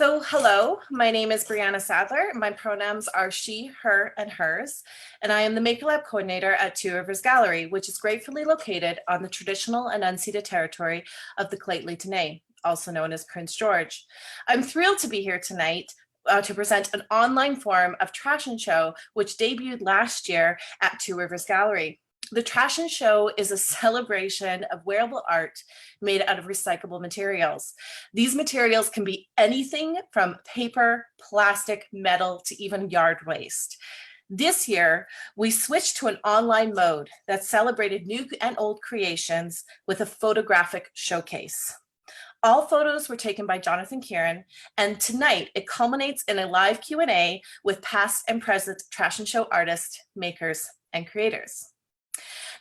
So hello, my name is Brianna Sadler. My pronouns are she, her, and hers, and I am the Maker Lab coordinator at Two Rivers Gallery, which is gratefully located on the traditional and unceded territory of the Lheidli, also known as Prince George. I'm thrilled to be here tonight to present an online form of Trashion Show, which debuted last year at Two Rivers Gallery. The Trashion Show is a celebration of wearable art made out of recyclable materials. These materials can be anything from paper, plastic, metal, to even yard waste. This year, we switched to an online mode that celebrated new and old creations with a photographic showcase. All photos were taken by Jonathan Kieran, and tonight it culminates in a live Q&A with past and present Trashion Show artists, makers, and creators.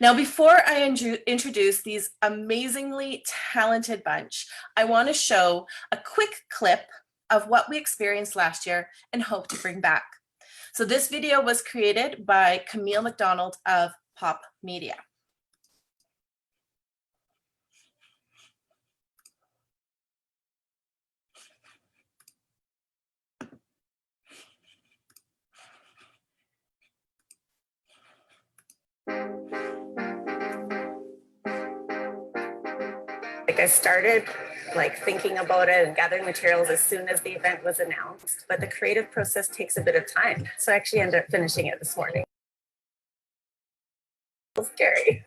Now, before I introduce these amazingly talented bunch, I want to show a quick clip of what we experienced last year and hope to bring back. So this video was created by Camille McDonald of Pop Media. I started thinking about it and gathering materials as soon as the event was announced, but the creative process takes a bit of time. So I actually ended up finishing it this morning. It's scary.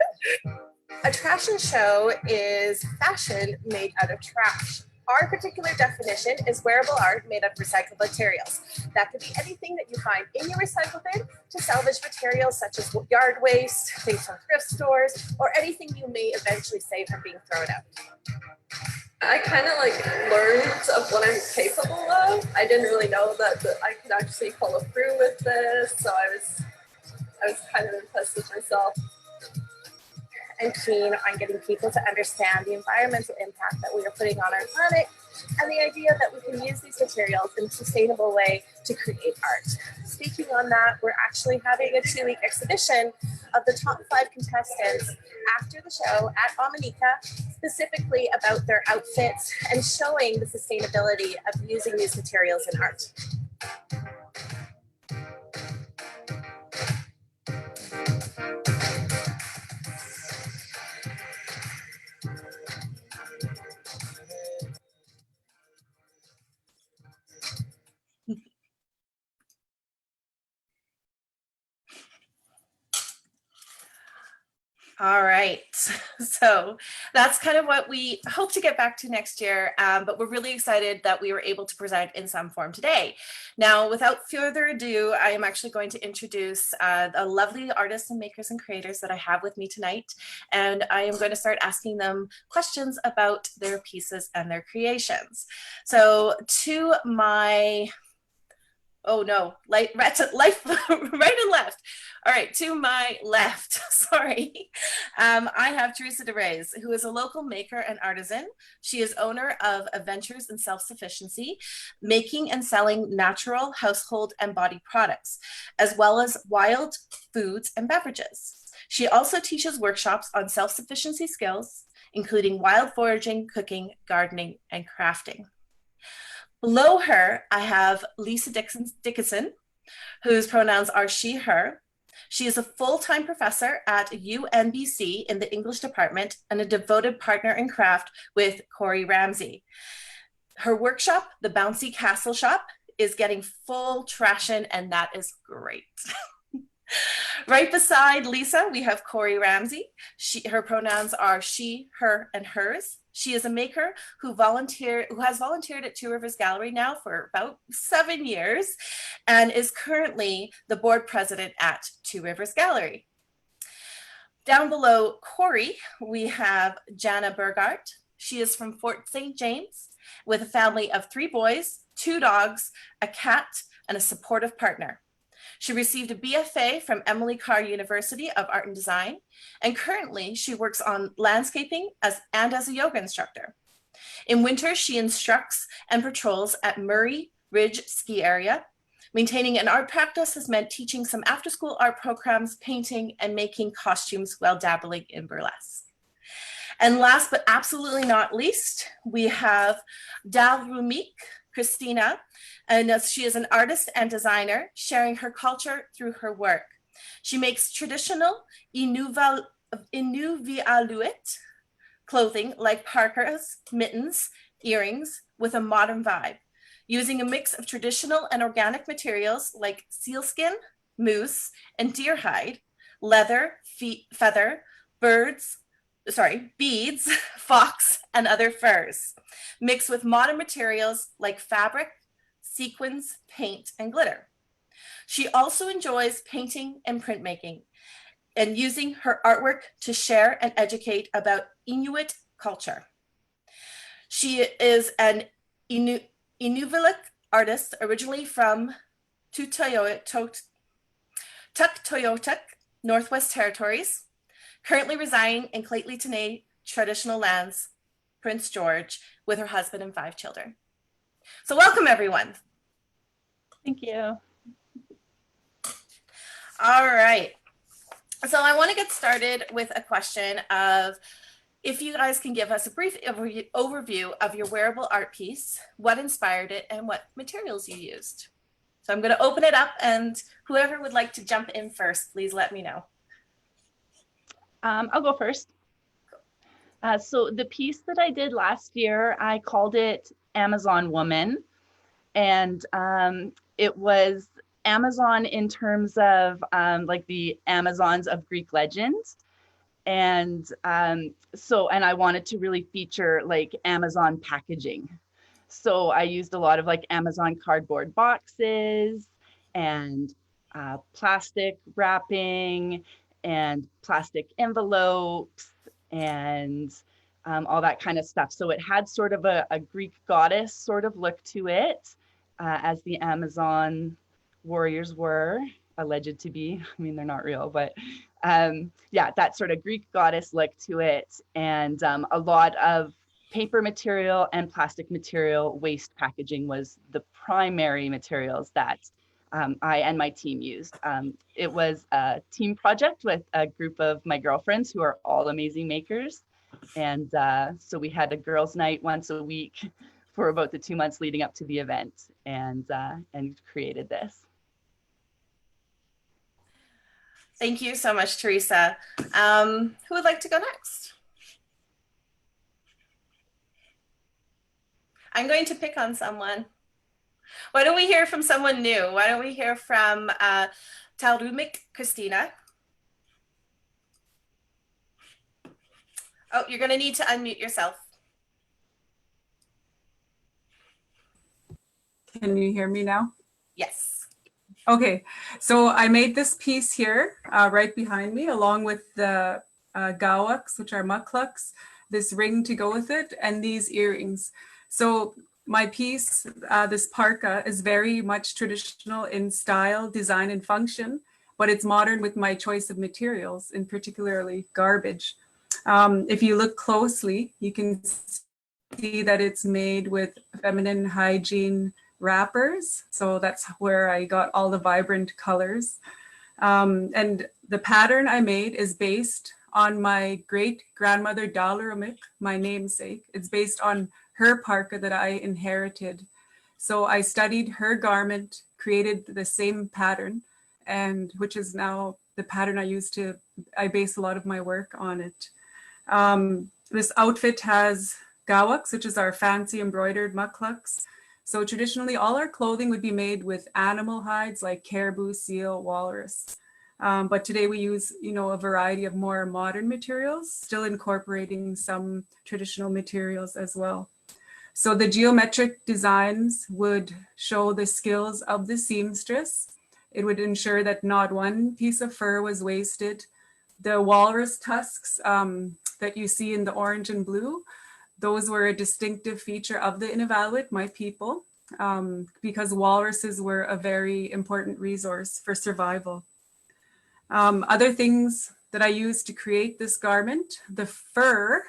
A Trashion show is fashion made out of trash. Our particular definition is wearable art made of recyclable materials. That could be anything that you find in your recycle bin to salvage materials such as yard waste, things from thrift stores, or anything you may eventually save from being thrown out. I kind of learned of what I'm capable of. I didn't really know that I could actually follow through with this, so I was kind of impressed with myself. And keen on getting people to understand the environmental impact that we are putting on our planet and the idea that we can use these materials in a sustainable way to create art. Speaking on that, we're actually having a 2-week exhibition of the top 5 contestants after the show at Dominica, specifically about their outfits and showing the sustainability of using these materials in art. All right, so that's kind of what we hope to get back to next year, but we're really excited that we were able to present in some form today. Now, without further ado, I am actually going to introduce the lovely artists and makers and creators that I have with me tonight, and I am going to start asking them questions about their pieces and their creations. So to my oh no, right and left. All right, to my left, sorry. I have Teresa DeReyes, who is a local maker and artisan. She is owner of Adventures in Self-Sufficiency, making and selling natural household and body products, as well as wild foods and beverages. She also teaches workshops on self-sufficiency skills, including wild foraging, cooking, gardening, and crafting. Below her, I have Lisa Dickinson, whose pronouns are she, her. She is a full-time professor at UNBC in the English department and a devoted partner in craft with Corey Ramsey. Her workshop, The Bouncy Castle Shop, is getting full traction, and that is great. Right beside Lisa, we have Corey Ramsey. Her pronouns are she, her, and hers. She is a maker who has volunteered at Two Rivers Gallery now for about 7 years and is currently the board president at Two Rivers Gallery. Down below Corey, we have Janna Bergart. She is from Fort St. James with a family of 3 boys, 2 dogs, a cat, and a supportive partner. She received a BFA from Emily Carr University of Art and Design, and currently she works on landscaping and as a yoga instructor. In winter, she instructs and patrols at Murray Ridge Ski Area. Maintaining an art practice has meant teaching some after-school art programs, painting, and making costumes while dabbling in burlesque. And last but absolutely not least, we have Dal Rumik Christina, and she is an artist and designer, sharing her culture through her work. She makes traditional Inuvialuit clothing like parkas, mittens, earrings with a modern vibe, using a mix of traditional and organic materials like sealskin, moose, and deer hide, leather, feather, beads, fox, and other furs, mixed with modern materials like fabric, sequins, paint, and glitter. She also enjoys painting and printmaking, and using her artwork to share and educate about Inuit culture. She is an Inuvialuit artist originally from Tuktoyaktuk, Northwest Territories, currently residing in Lheidli traditional lands, Prince George, with her husband and 5 children. So welcome, everyone. Thank you. All right. So I want to get started with a question of if you guys can give us a brief overview of your wearable art piece, what inspired it, and what materials you used. So I'm going to open it up, and whoever would like to jump in first, please let me know. I'll go first. So the piece that I did last year, I called it Amazon Woman, and it was Amazon in terms of like the Amazons of Greek legends. And and I wanted to really feature like Amazon packaging. So I used a lot of like Amazon cardboard boxes and plastic wrapping and plastic envelopes and all that kind of stuff. So it had sort of a Greek goddess sort of look to it, as the Amazon warriors were alleged to be. I mean, they're not real, but yeah, that sort of Greek goddess look to it. And a lot of paper material and plastic material waste packaging was the primary materials that I and my team used. It was a team project with a group of my girlfriends who are all amazing makers. And so we had a girls' night once a week for about the 2 months leading up to the event, and created this. Thank you so much, Teresa. Who would like to go next? I'm going to pick on someone. Why don't we hear from someone new? Why don't we hear from Dal Rumik Christina? Oh, you're going to need to unmute yourself. Can you hear me now? Yes. Okay, so I made this piece here right behind me, along with the gawaks, which are mucklucks, this ring to go with it, and these earrings. So my piece, this parka, is very much traditional in style, design, and function, but it's modern with my choice of materials, and particularly garbage. If you look closely, you can see that it's made with feminine hygiene wrappers. So that's where I got all the vibrant colors. And the pattern I made is based on my great grandmother Dal Rumik, my namesake. It's based on her parka that I inherited. So I studied her garment, created the same pattern, and which is now the pattern I base a lot of my work on it. This outfit has gawaks, which is our fancy embroidered mucklucks. So traditionally, all our clothing would be made with animal hides like caribou, seal, walrus. But today we use, a variety of more modern materials, still incorporating some traditional materials as well. So the geometric designs would show the skills of the seamstress. It would ensure that not one piece of fur was wasted. The walrus tusks that you see in the orange and blue, those were a distinctive feature of the Inuvialuit, my people, because walruses were a very important resource for survival. Other things that I used to create this garment, the fur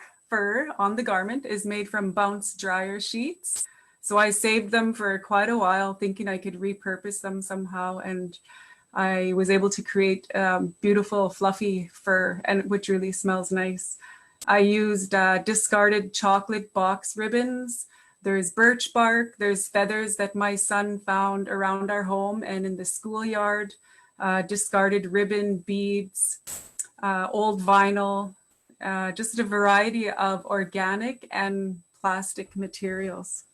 on the garment is made from bounce dryer sheets. So I saved them for quite a while, thinking I could repurpose them somehow. And I was able to create beautiful fluffy fur, and which really smells nice. I used discarded chocolate box ribbons There's birch bark, there's feathers that my son found around our home and in the schoolyard, discarded ribbon, beads, old vinyl, just a variety of organic and plastic materials.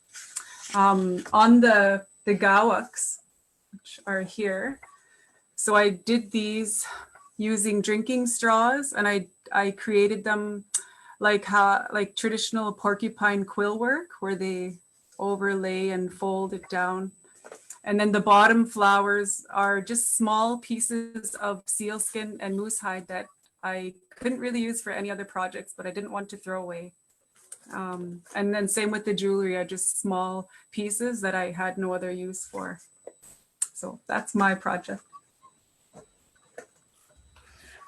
On the gawaks, which are here, so I did these using drinking straws, and I created them like traditional porcupine quill work, where they overlay and fold it down. And then the bottom flowers are just small pieces of sealskin and moose hide that I couldn't really use for any other projects, but I didn't want to throw away. And then same with the jewelry, are just small pieces that I had no other use for. So that's my project.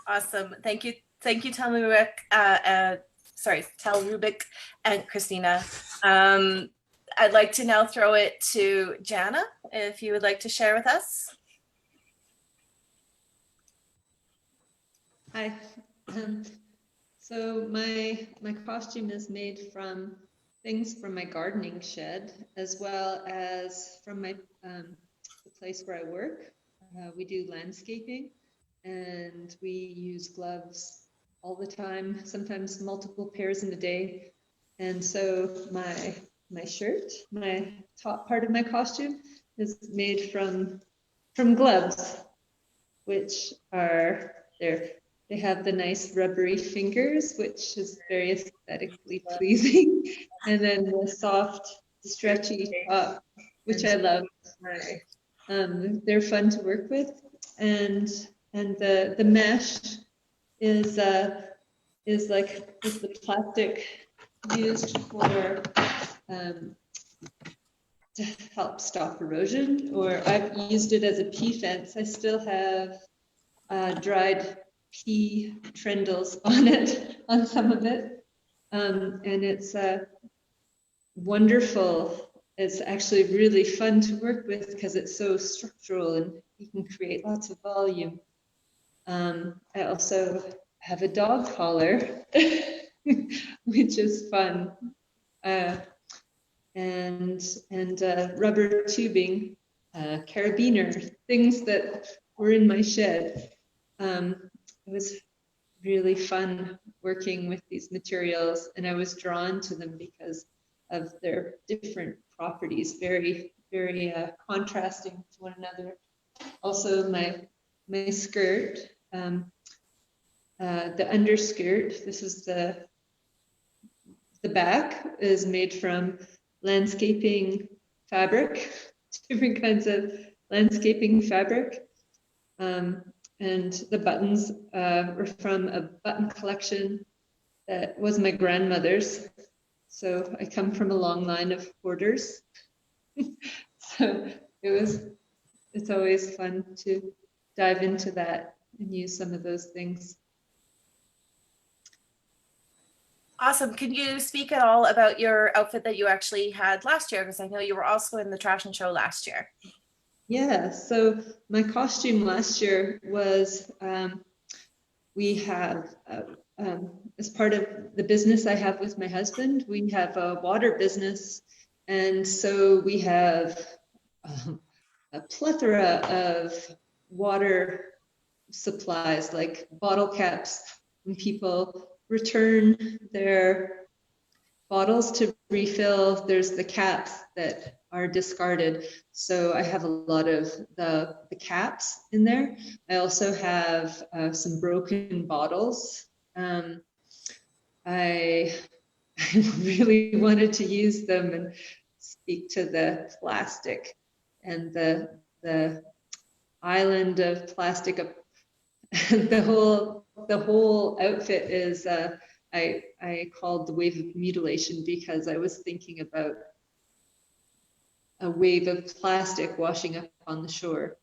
Awesome. Thank you. Thank you, Dal Rumik. Dal Rumik and Christina. I'd like to now throw it to Janna, if you would like to share with us. Hi. So my costume is made from things from my gardening shed, as well as from my the place where I work. We do landscaping, and we use gloves all the time, sometimes multiple pairs in a day. And so my shirt, my top part of my costume, is made from gloves, which are there. They have the nice rubbery fingers, which is very aesthetically pleasing, and then the soft, stretchy top, which I love. They're fun to work with, and the mesh is the plastic used for to help stop erosion, or I've used it as a pea fence. I still have dried pea trindles on it, on some of it, and it's wonderful. It's actually really fun to work with because it's so structural and you can create lots of volume. I also have a dog collar, which is fun, and rubber tubing, carabiner, things that were in my shed. It was really fun working with these materials, and I was drawn to them because of their different properties, very, very contrasting to one another. Also, my skirt, the underskirt, this is the back, is made from landscaping fabric, different kinds of landscaping fabric. And the buttons were from a button collection that was my grandmother's. So I come from a long line of hoarders. So it's always fun to dive into that and use some of those things. Awesome. Can you speak at all about your outfit that you actually had last year? Because I know you were also in the Trashion Show last year. Yeah, so my costume last year was, we have, as part of the business I have with my husband, we have a water business. And so we have a plethora of water supplies, like bottle caps. When people return their bottles to refill, there's the caps that are discarded. So I have a lot of the caps in there. I also have some broken bottles. I really wanted to use them and speak to the plastic and the island of plastic. The whole outfit is I called the wave of mutilation because I was thinking about a wave of plastic washing up on the shore.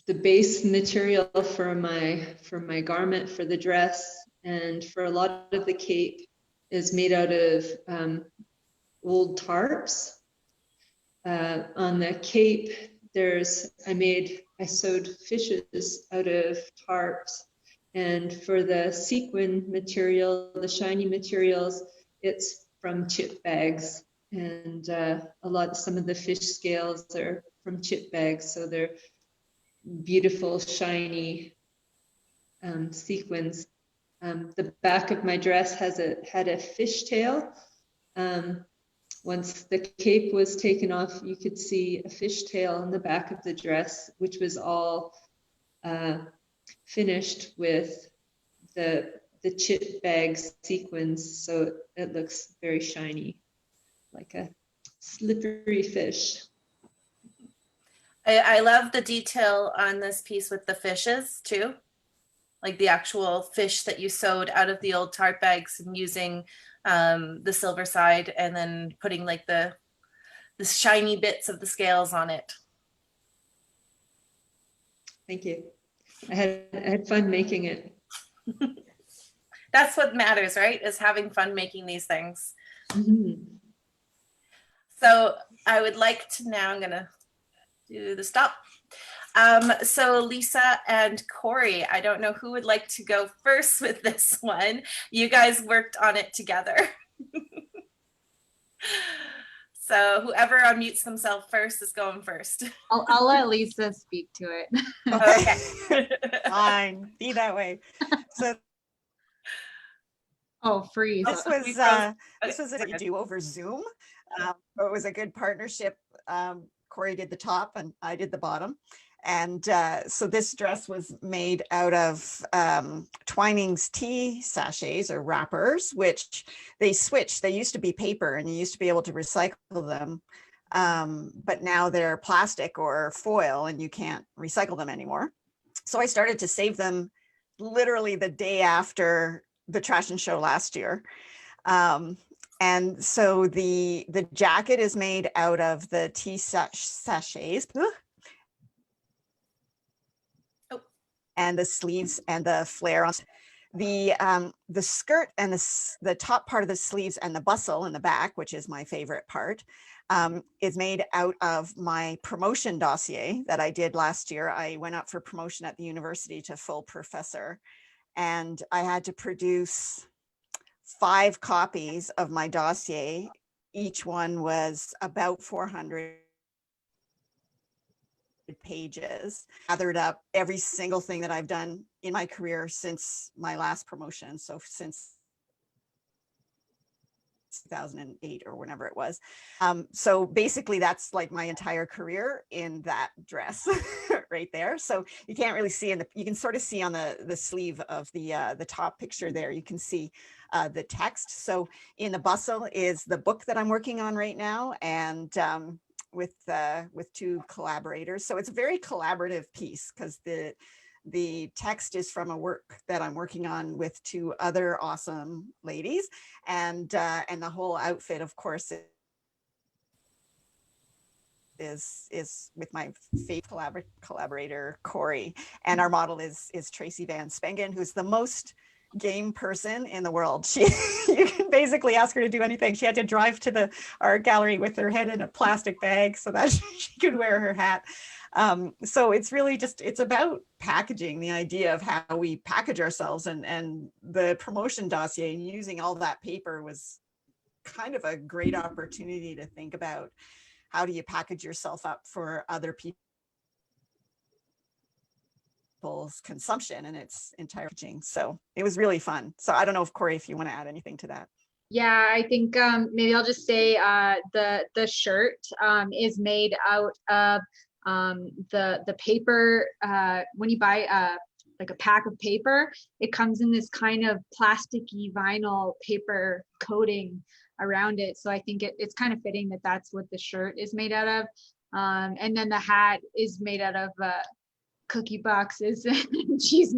The base material for my garment, for the dress, and for a lot of the cape is made out of old tarps. On the cape, I sewed fishes out of tarps, and for the sequin material, the shiny materials, it's from chip bags, and some of the fish scales are from chip bags, so they're beautiful, shiny sequins. The back of my dress had a fishtail. Once the cape was taken off, you could see a fishtail on the back of the dress, which was all finished with the chip bag sequins, so it looks very shiny, like a slippery fish. I love the detail on this piece with the fishes too, like the actual fish that you sewed out of the old tarp bags and using the silver side and then putting like the shiny bits of the scales on it. Thank you. I had fun making it. That's what matters, right? Is having fun making these things. Mm-hmm. So I would like to now, I'm gonna do the stop. So Lisa and Corey, I don't know who would like to go first with this one. You guys worked on it together. So whoever unmutes themselves first is going first. I'll let Lisa speak to it. Okay. Fine, be that way. So Oh, freeze. this was a do over Zoom. It was a good partnership. Corey did the top and I did the bottom. And so this dress was made out of Twining's tea sachets or wrappers, which they switched. They used to be paper and you used to be able to recycle them. But now they're plastic or foil and you can't recycle them anymore. So I started to save them literally the day after the Trashion Show last year. And so the jacket is made out of the tea sachets. And the sleeves and the flare on the skirt and the top part of the sleeves and the bustle in the back, which is my favorite part, is made out of my promotion dossier that I did last year. I went up for promotion at the university to full professor, and I had to produce 5 copies of my dossier. Each one was about 400 pages, gathered up every single thing that I've done in my career since my last promotion. So since 2008 or whenever it was. So basically that's like my entire career in that dress right there. So you can't really see you can sort of see on the sleeve of the top picture there, you can see the text. So in the bustle is the book that I'm working on right now, and with 2 collaborators. So it's a very collaborative piece because the text is from a work that I'm working on with 2 other awesome ladies, and the whole outfit, of course, is with my favorite collaborator Corey, and our model is Tracy Van Spengen, who's the most game person in the world. You can basically ask her to do anything. She had to drive to the art gallery with her head in a plastic bag so that she could wear her hat. So it's really it's about packaging, the idea of how we package ourselves, and the promotion dossier and using all that paper was kind of a great opportunity to think about how do you package yourself up for other people's consumption and its entire packaging. So it was really fun. So I don't know if Corey, if you want to add anything to that. Yeah, I think maybe I'll just say the shirt is made out of the paper. When you buy like a pack of paper, it comes in this kind of plasticky vinyl paper coating around it. So I think it's kind of fitting that that's what the shirt is made out of. And then the hat is made out of cookie boxes and a cheese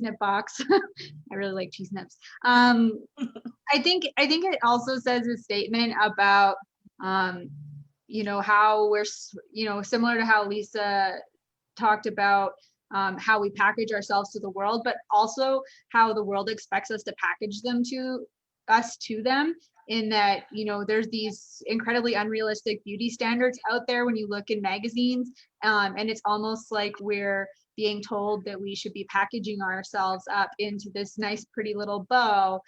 nip box. I really like cheese nips. I think it also says a statement about how we're similar to how Lisa talked about how we package ourselves to the world, but also how the world expects us to package them to them, in that there's these incredibly unrealistic beauty standards out there when you look in magazines, and it's almost like we're being told that we should be packaging ourselves up into this nice, pretty little bow,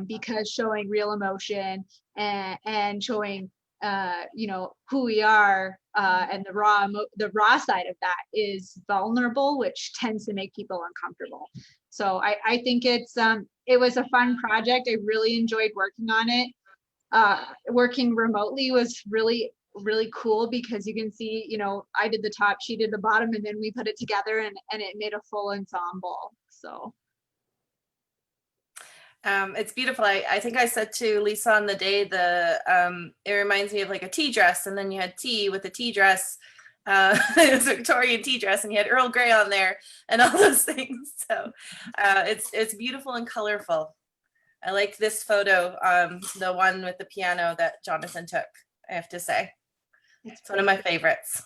because showing real emotion and showing, you know, who we are, and the raw side of that is vulnerable, which tends to make people uncomfortable. So I think it was a fun project. I really enjoyed working on it. Working remotely was really cool because you can see, you know, I did the top, she did the bottom, and then we put it together and it made a full ensemble. So it's beautiful. I think I said to Lisa on the day, it reminds me of like a tea dress, and then you had tea with the tea dress. It was a Victorian tea dress, and you had Earl Grey on there and all those things. So it's beautiful and colorful. I like this photo, the one with the piano that Jonathan took, I have to say. It's one of my favorites.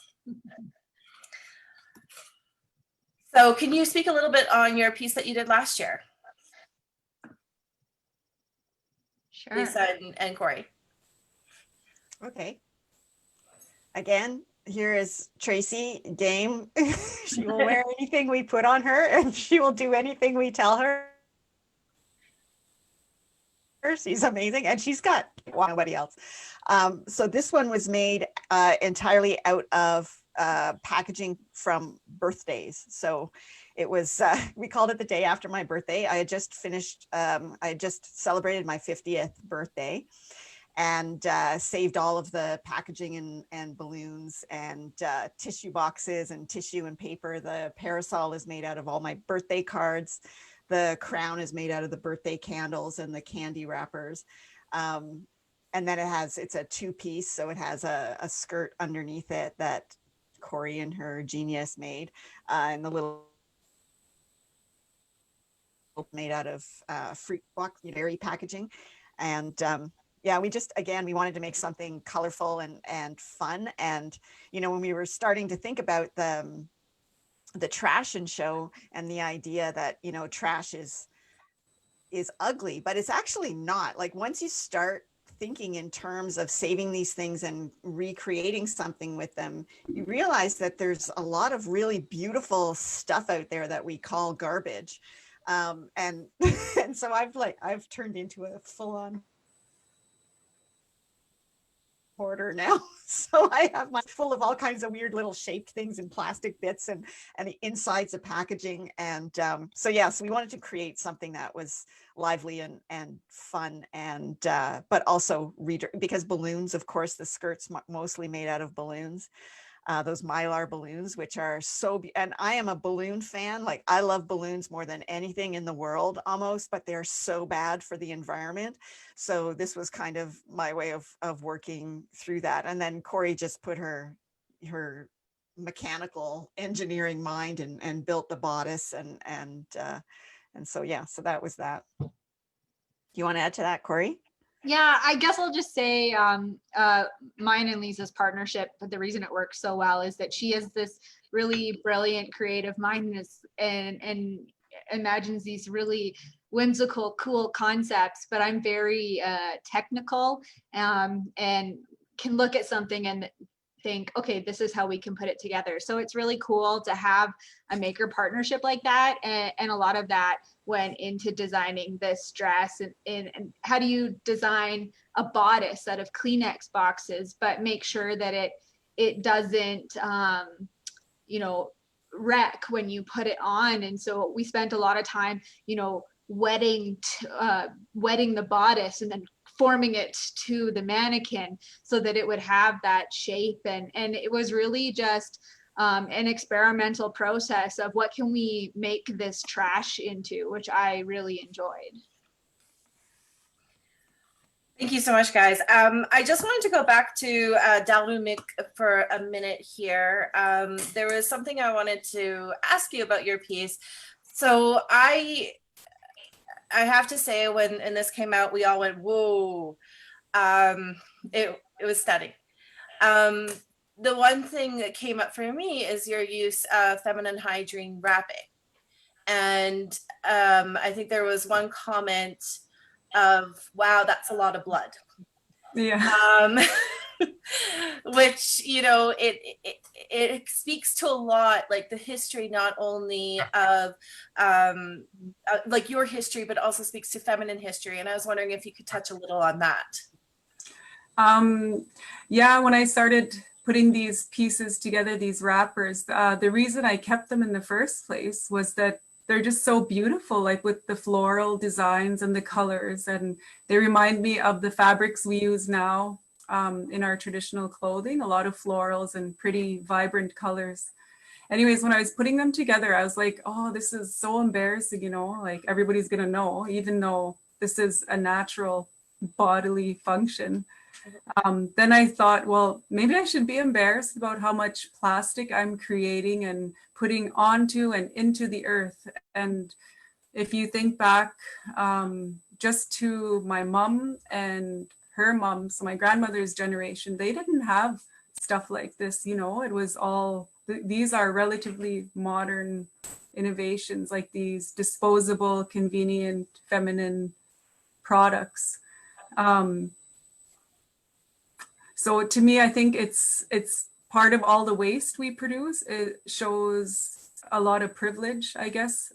So can you speak a little bit on your piece that you did last year? sure. Lisa and Corey. Okay. Again, here is Tracy, Dame. She will wear anything we put on her, and she will do anything we tell her. She's amazing, and she's got nobody else. So this one was made entirely out of packaging from birthdays. So it was, we called it the day after my birthday. I had just finished, I had just celebrated my 50th birthday, and saved all of the packaging and balloons and tissue boxes and tissue and paper. The parasol is made out of all my birthday cards. The crown is made out of the birthday candles and the candy wrappers. And then it's a two-piece, so it has a skirt underneath it that Corey and her genius made, and the little made out of fruit box, berry packaging. And yeah, we wanted to make something colorful and fun. And, you know, when we were starting to think about the Trashion Show and the idea that, you know, trash is ugly, but it's actually not. Like, once you start thinking in terms of saving these things and recreating something with them, you realize that there's a lot of really beautiful stuff out there that we call garbage. And and so I've turned into a full-on hoarder now. So I have my full of all kinds of weird little shaped things and plastic bits and the insides of packaging. And so yes, we wanted to create something that was lively and fun, and but also because balloons, of course, the skirt's mostly made out of balloons. Those Mylar balloons, which are and I am a balloon fan. Like, I love balloons more than anything in the world almost, but they're so bad for the environment. So this was kind of my way of working through that. And then Corey just put her mechanical engineering mind and built the bodice and so yeah, so that was that. You want to add to that, Corey? Yeah, I guess I'll just say mine and Lisa's partnership, but the reason it works so well is that she has this really brilliant creative mind and imagines these really whimsical, cool concepts, but I'm very technical, and can look at something and think, okay, this is how we can put it together. So it's really cool to have a maker partnership like that. And a lot of that went into designing this dress, and how do you design a bodice out of Kleenex boxes, but make sure that it doesn't, you know, wreck when you put it on. And so we spent a lot of time, you know, wetting the bodice and then forming it to the mannequin so that it would have that shape. And it was really just an experimental process of what can we make this trash into, which I really enjoyed. Thank you so much, guys. I just wanted to go back to Dal Rumik for a minute here. There was something I wanted to ask you about your piece. So I have to say, when this came out, we all went, whoa. It was stunning. The one thing that came up for me is your use of feminine hygiene wrapping. And I think there was one comment of, wow, that's a lot of blood. Yeah. which, you know, it speaks to a lot, like the history, not only of like your history, but also speaks to feminine history. And I was wondering if you could touch a little on that. Yeah, when I started putting these pieces together, these wrappers, the reason I kept them in the first place was that they're just so beautiful, like with the floral designs and the colors, and they remind me of the fabrics we use now in our traditional clothing, a lot of florals and pretty vibrant colors. Anyways, when I was putting them together, I was like, oh, this is so embarrassing, you know, like everybody's gonna know, even though this is a natural bodily function. Then I thought, well, maybe I should be embarrassed about how much plastic I'm creating and putting onto and into the earth. And if you think back just to my mom and her mom, so my grandmother's generation, they didn't have stuff like this, you know, it was all, these are relatively modern innovations, like these disposable, convenient, feminine products. So to me, I think it's part of all the waste we produce. It shows a lot of privilege, I guess,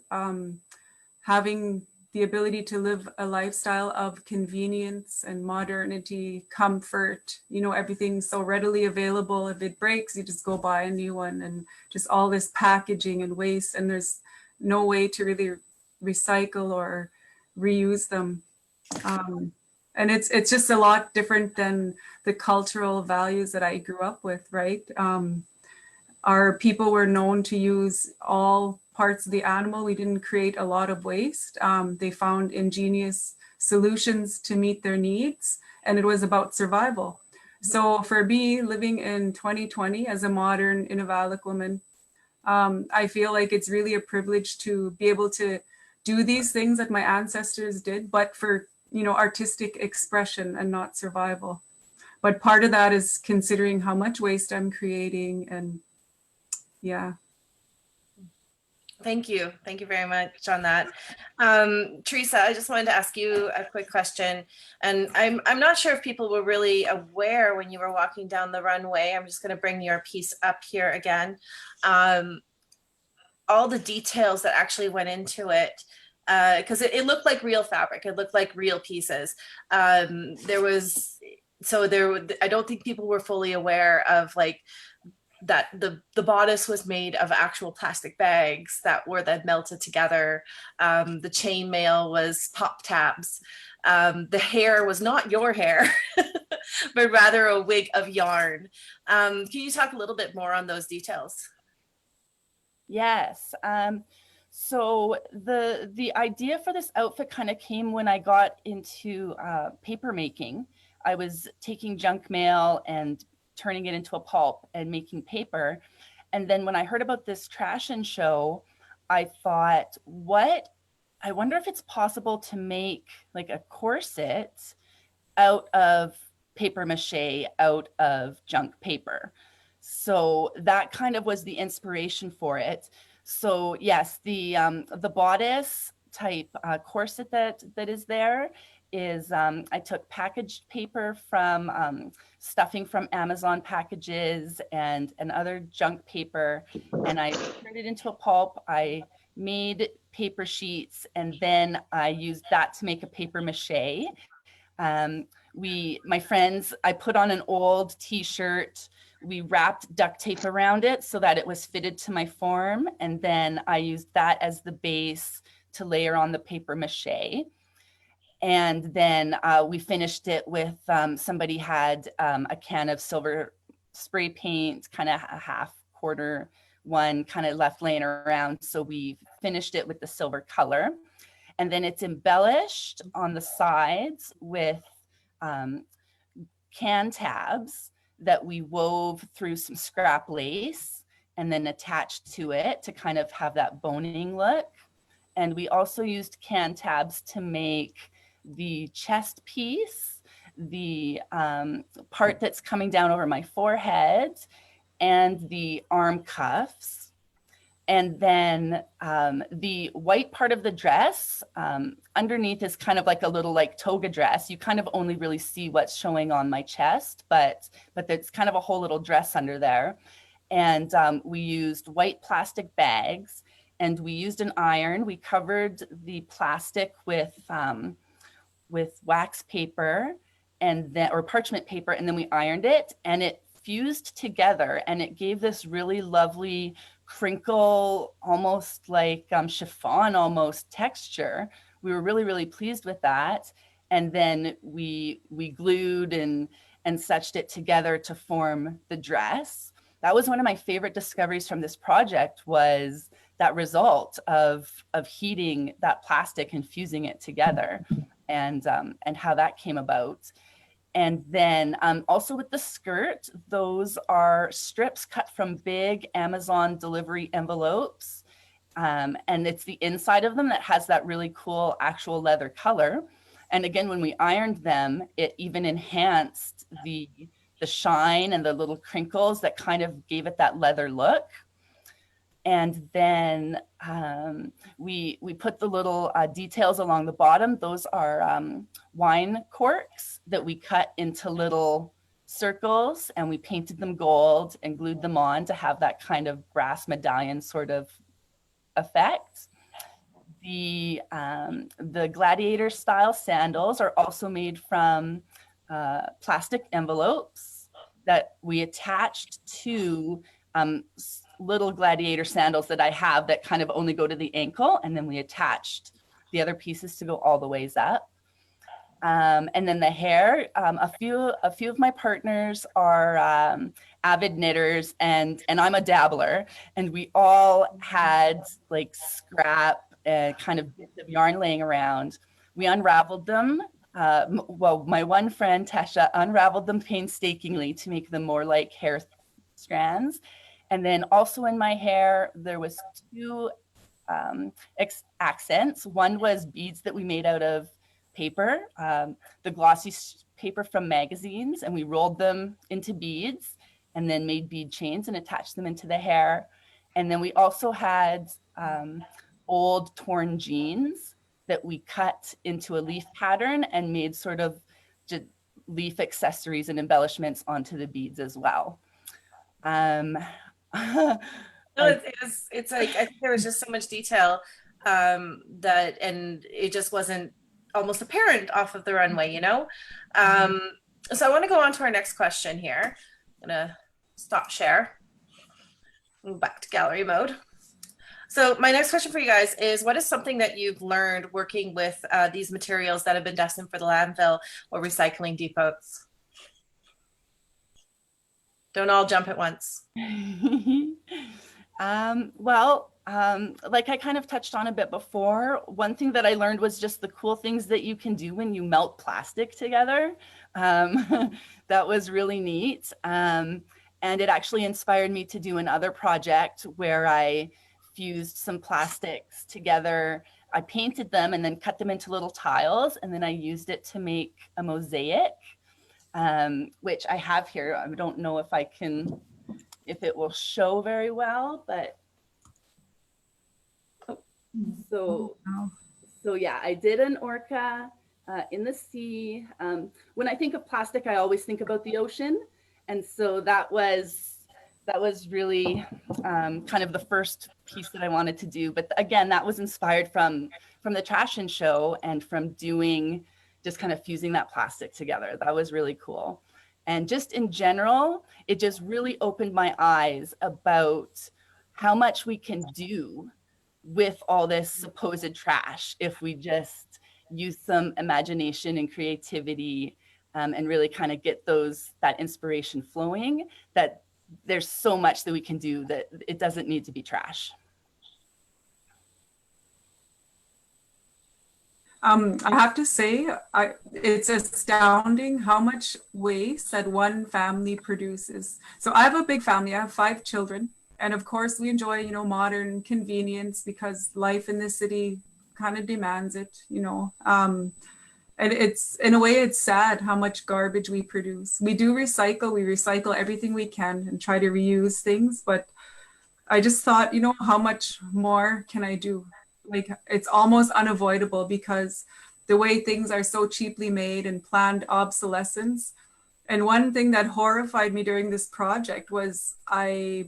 having the ability to live a lifestyle of convenience and modernity, comfort, you know, everything's so readily available. If it breaks, you just go buy a new one, and just all this packaging and waste, and there's no way to really recycle or reuse them. And it's just a lot different than the cultural values that I grew up with, right? Our people were known to use all parts of the animal. We didn't create a lot of waste. They found ingenious solutions to meet their needs, and it was about survival. So for me, living in 2020 as a modern Inuvalik woman, I feel like it's really a privilege to be able to do these things that my ancestors did, but for, you know, artistic expression and not survival. But part of that is considering how much waste I'm creating, and yeah. Thank you. Thank you very much on that. Teresa, I just wanted to ask you a quick question. And I'm not sure if people were really aware when you were walking down the runway. I'm just going to bring your piece up here again. All the details that actually went into it, because it looked like real fabric. It looked like real pieces. I don't think people were fully aware of like that the bodice was made of actual plastic bags that were then melted together. The chainmail was pop tabs. The hair was not your hair, but rather a wig of yarn. Can you talk a little bit more on those details? Yes. So the idea for this outfit kind of came when I got into paper making. I was taking junk mail and turning it into a pulp and making paper. And then when I heard about this Trashion show, I thought, I wonder if it's possible to make like a corset out of paper mache, out of junk paper. So that kind of was the inspiration for it. So yes, the bodice type corset that is there is I took packaged paper from stuffing from Amazon packages and other junk paper, and I turned it into a pulp. I made paper sheets, and then I used that to make a paper mache. My friends, I put on an old t-shirt. We wrapped duct tape around it so that it was fitted to my form. And then I used that as the base to layer on the paper mache. And then we finished it with, somebody had a can of silver spray paint, kind of a half quarter one kind of left laying around. So we finished it with the silver color. And then it's embellished on the sides with can tabs that we wove through some scrap lace and then attached to it to kind of have that boning look. And we also used can tabs to make the chest piece, the part that's coming down over my forehead, and the arm cuffs. And then the white part of the dress underneath is kind of like a little like toga dress. You kind of only really see what's showing on my chest, but there's kind of a whole little dress under there. And we used white plastic bags, and we used an iron. We covered the plastic with wax paper and then, or parchment paper, and then we ironed it, and it fused together, and it gave this really lovely crinkle, almost like chiffon almost texture. We were really, really pleased with that. And then we glued and suched it together to form the dress. That was one of my favorite discoveries from this project, was that result of heating that plastic and fusing it together, and how that came about. And then also with the skirt, those are strips cut from big Amazon delivery envelopes. And it's the inside of them that has that really cool actual leather color. And again, when we ironed them, it even enhanced the shine and the little crinkles that kind of gave it that leather look. And then we put the little details along the bottom. Those are wine corks that we cut into little circles, and we painted them gold and glued them on to have that kind of brass medallion sort of effect. The gladiator style sandals are also made from plastic envelopes that we attached to little gladiator sandals that I have that kind of only go to the ankle, and then we attached the other pieces to go all the ways up. And then the hair, a few of my partners are avid knitters, and I'm a dabbler, and we all had like scrap kind of bits of yarn laying around. We unraveled them. Well, my one friend, Tesha, unraveled them painstakingly to make them more like hair strands. And then also in my hair, there was two accents. One was beads that we made out of paper, the glossy paper from magazines, and we rolled them into beads and then made bead chains and attached them into the hair. And then we also had old torn jeans that we cut into a leaf pattern and made sort of just leaf accessories and embellishments onto the beads as well. No, it's like, I think there was just so much detail that, and it just wasn't almost apparent off of the runway, you know? So I want to go on to our next question here. I'm gonna stop share, move back to gallery mode. So my next question for you guys is, what is something that you've learned working with these materials that have been destined for the landfill or recycling depots? Don't all jump at once. Like I kind of touched on a bit before, one thing that I learned was just the cool things that you can do when you melt plastic together. That was really neat. And it actually inspired me to do another project where I fused some plastics together. I painted them and then cut them into little tiles, and then I used it to make a mosaic, which I have here. I don't know if if it will show very well, but so yeah, I did an orca in the sea. When I think of plastic, I always think about the ocean, and so that was really kind of the first piece that I wanted to do. But again, that was inspired from the Trashion Show and from doing just kind of fusing that plastic together. That was really cool. And just in general, it just really opened my eyes about how much we can do with all this supposed trash if we just use some imagination and creativity, and really kind of get that inspiration flowing, that there's so much that we can do that it doesn't need to be trash. I have to say, it's astounding how much waste that one family produces. So I have a big family. I have 5 children. And of course, we enjoy, modern convenience because life in the city kind of demands it, And it's, in a way, it's sad how much garbage we produce. We do recycle. We recycle everything we can and try to reuse things. But I just thought, you know, how much more can I do? Like, it's almost unavoidable because the way things are so cheaply made and planned obsolescence. And one thing that horrified me during this project was I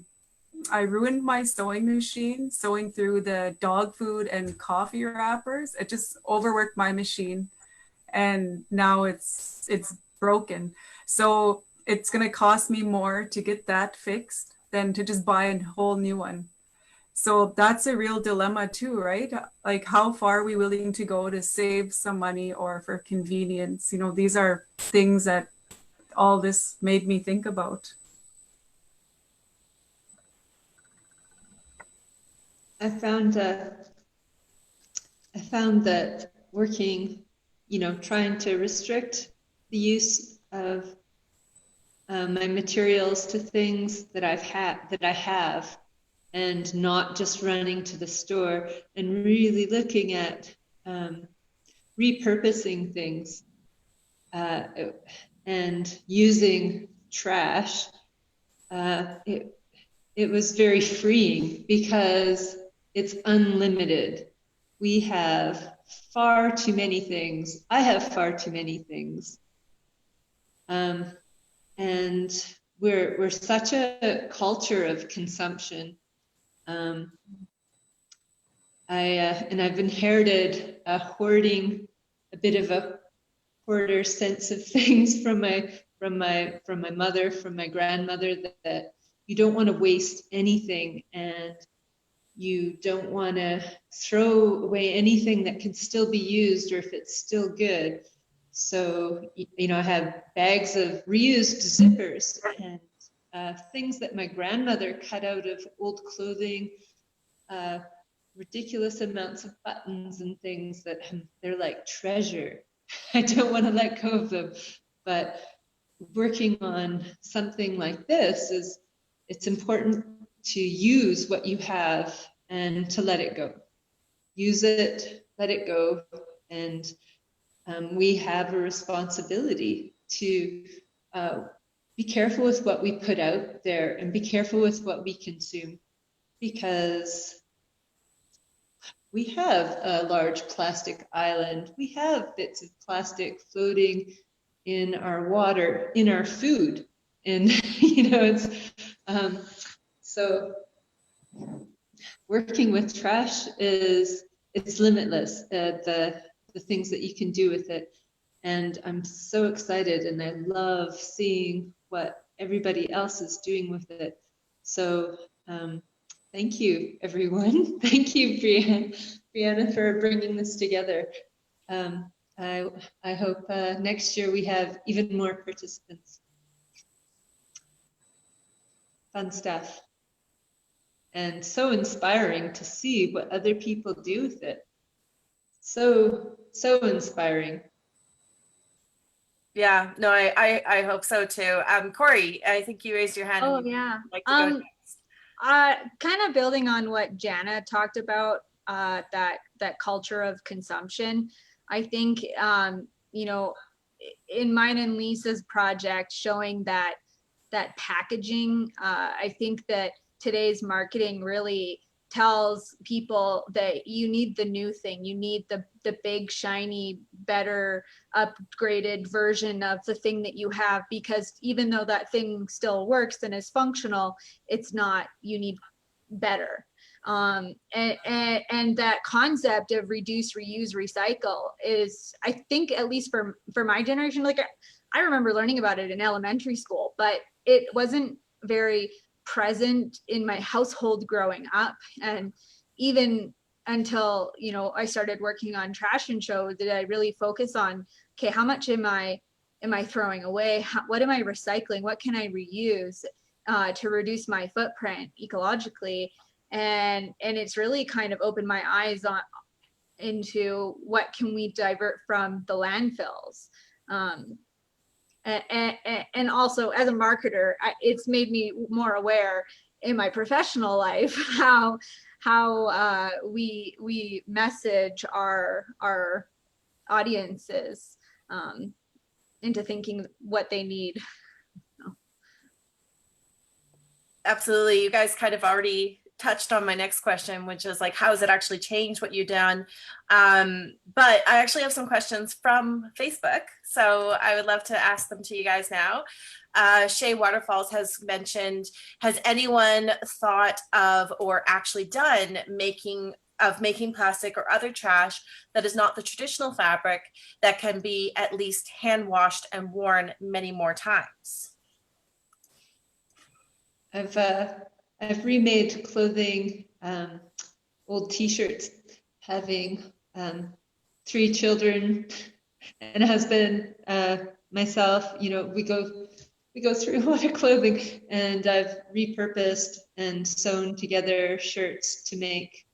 ruined my sewing machine, sewing through the dog food and coffee wrappers. It just overworked my machine, and now it's broken. So it's gonna cost me more to get that fixed than to just buy a whole new one. So that's a real dilemma too, right? Like, how far are we willing to go to save some money or for convenience? You know, these are things that all this made me think about. I found that working, trying to restrict the use of my materials to things that I have, and not just running to the store, and really looking at repurposing things and using trash. It was very freeing because it's unlimited. We have far too many things. I have far too many things. And we're such a culture of consumption. And I've inherited a bit of a hoarder sense of things from my mother, from my grandmother, that you don't want to waste anything, and you don't want to throw away anything that can still be used, or if it's still good. So, I have bags of reused zippers and things that my grandmother cut out of old clothing, ridiculous amounts of buttons and things that they're like treasure. I don't want to let go of them. But working on something like this it's important to use what you have and to let it go. Use it, let it go. And we have a responsibility to be careful with what we put out there, and be careful with what we consume, because we have a large plastic island. We have bits of plastic floating in our water, in our food. And, it's, so working with trash it's limitless, the things that you can do with it. And I'm so excited, and I love seeing what everybody else is doing with it. So thank you, everyone. Thank you, Brianna, for bringing this together. I hope next year we have even more participants. Fun stuff. And so inspiring to see what other people do with it. So inspiring. Yeah, no, I hope so too. Corey, I think you raised your hand. Oh, and you'd yeah. like to go next. Kind of building on what Janna talked about, that culture of consumption. I think, in mine and Lisa's project, showing that packaging, I think that today's marketing really tells people that you need the new thing. You need the big, shiny, better, upgraded version of the thing that you have, because even though that thing still works and is functional, it's not, you need better. And that concept of reduce, reuse, recycle is, I think, at least for my generation, like I remember learning about it in elementary school, but it wasn't very present in my household growing up. And even until, I started working on Trashion Show, did I really focus on, okay, how much am I throwing away? What am I recycling? What can I reuse to reduce my footprint ecologically? And it's really kind of opened my eyes into what can we divert from the landfills. And also, as a marketer, it's made me more aware in my professional life how we message our audiences into thinking what they need. Absolutely. You guys kind of already touched on my next question, which is like, how has it actually changed what you've done? But I actually have some questions from Facebook, so I would love to ask them to you guys now. Shay Waterfalls has mentioned, has anyone thought of or actually done making plastic or other trash that is not the traditional fabric that can be at least hand washed and worn many more times? I've remade clothing, old T-shirts, having 3 children and a husband, myself. You know, we go through a lot of clothing, and I've repurposed and sewn together shirts to make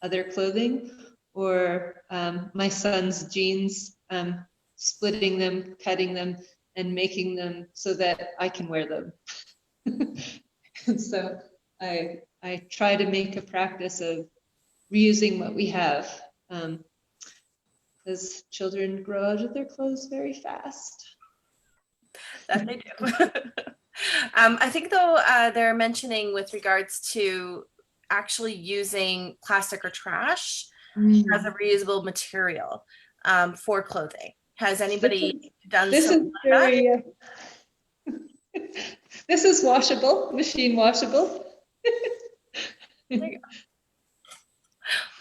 other clothing, or my son's jeans, splitting them, cutting them, and making them so that I can wear them. And so I try to make a practice of reusing what we have, as children grow out of their clothes very fast. That they do. I think though they're mentioning with regards to actually using plastic or trash as a reusable material for clothing. Has anybody done something like that? This is washable, machine washable.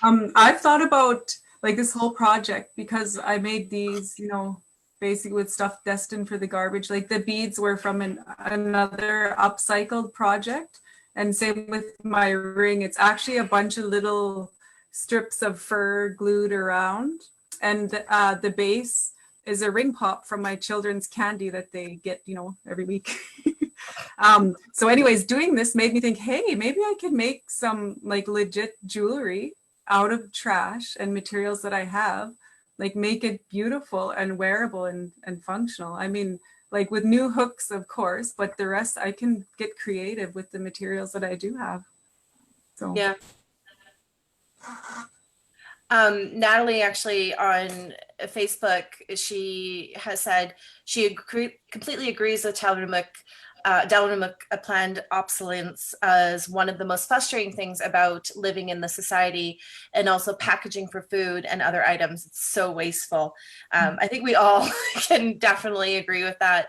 I've thought about like this whole project because I made these, you know, basically with stuff destined for the garbage. Like the beads were from another upcycled project. And same with my ring. It's actually a bunch of little strips of fur glued around. And the base is a ring pop from my children's candy that they get, you know, every week. So anyways, doing this made me think, hey, maybe I could make some like legit jewelry out of trash and materials that I have, like make it beautiful and wearable and functional. I mean, like with new hooks, of course, but the rest I can get creative with the materials that I do have. So yeah. Natalie actually on Facebook, she has said she completely agrees with Dal Rumik planned obsolescence as one of the most frustrating things about living in the society, and also packaging for food and other items. It's so wasteful. I think we all can definitely agree with that.